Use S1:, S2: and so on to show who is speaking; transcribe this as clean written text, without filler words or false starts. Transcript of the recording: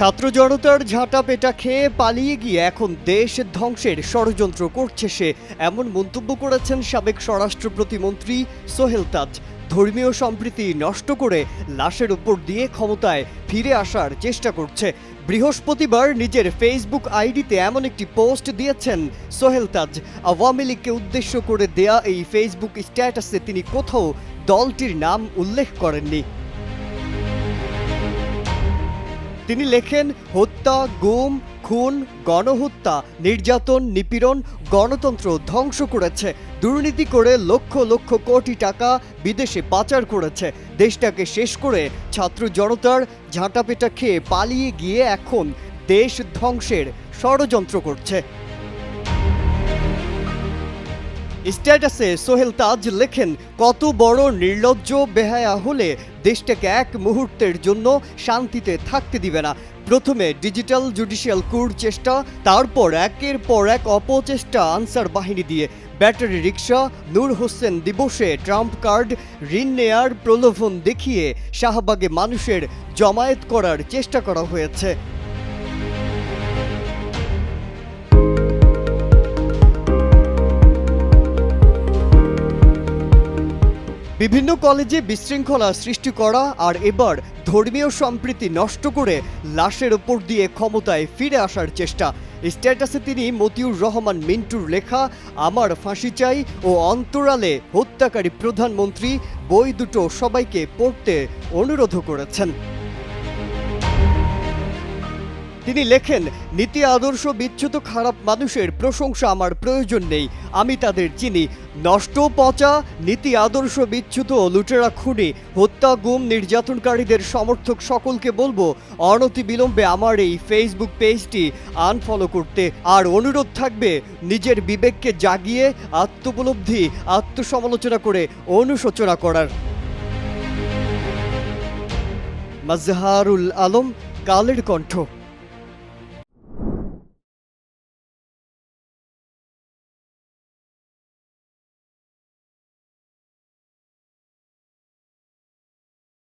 S1: ছাত্র জনতার ঝাঁটা পেটা খেয়ে পালিয়ে গিয়ে এখন দেশ ধ্বংসের ষড়যন্ত্র করছে সে, এমন মন্তব্য করেছেন সাবেক স্বরাষ্ট্র প্রতিমন্ত্রী সোহেল তাজ। ধর্মীয় সম্প্রীতি নষ্ট করে লাশের উপর দিয়ে ক্ষমতায় ফিরে আসার চেষ্টা করছে। বৃহস্পতিবার নিজের ফেসবুক আইডিতে এমন একটি পোস্ট দিয়েছেন সোহেল তাজ। আওয়ামী লীগকে উদ্দেশ্য করে দেয়া এই ফেসবুক স্ট্যাটাসে তিনি কোথাও দলটির নাম উল্লেখ করেননি। তিনি লেখেন, হত্যা, গুম, খুন, গণহত্যা, নির্যাতন, নিপীড়ন গণতন্ত্র ধ্বংস করেছে, দুর্নীতি করে লক্ষ লক্ষ কোটি টাকা বিদেশে পাচার করেছে, দেশটাকে শেষ করে ছাত্র জনতার ঝাঁটাপেটা খেয়ে পালিয়ে গিয়ে এখন দেশ ধ্বংসের ষড়যন্ত্র করছে। স্ট্যাটাসে সোহেল তাজ লেখেন, কত বড় নির্লজ্জ বেহায়া হলে দেশটাকে এক মুহূর্তের জন্য শান্তিতে থাকতে দিবে না। প্রথমে ডিজিটাল জুডিশিয়াল কুর চেষ্টা, তারপর একের পর এক অপচেষ্টা আনসার বাহিনী দিয়ে। ব্যাটারি রিকশা, নূর হোসেন দিবসে ট্রাম্প কার্ড, ঋণ নেয়ার প্রলোভন দেখিয়ে শাহবাগে মানুষের জমায়েত করার চেষ্টা করা হয়েছে। বিভিন্ন কলেজে বিশৃঙ্খলা সৃষ্টি করা আর এবার ধর্মীয় সম্প্রীতি নষ্ট করে লাশের ওপর দিয়ে ক্ষমতায় ফিরে আসার চেষ্টা। স্ট্যাটাসে তিনি মতিউর রহমান মিন্টুর লেখা আমার ফাঁসি চাই ও অন্তরালে হত্যাকারী প্রধানমন্ত্রী বই দুটো সবাইকে পড়তে অনুরোধ করেছেন। তিনি লেখেন, নীতি আদর্শ বিচ্যুত খারাপ মানুষের প্রশংসা আমার প্রয়োজন নেই, আমি তাদের চিনি। নষ্ট, পচা, নীতি আদর্শ বিচ্যুত লুটেরা, খুনি, হত্যা, গুম, নির্যাতনকারীদের সমর্থক সকলকে বলবো অনতিবিলম্বে আমার এই ফেসবুক পেজটি আনফলো করতে। আর অনুরোধ থাকবে নিজের বিবেককে জাগিয়ে আত্মোপলব্ধি, আত্মসমালোচনা করে অনুশোচনা করার। মাজহারুল আলম, কালের কণ্ঠ।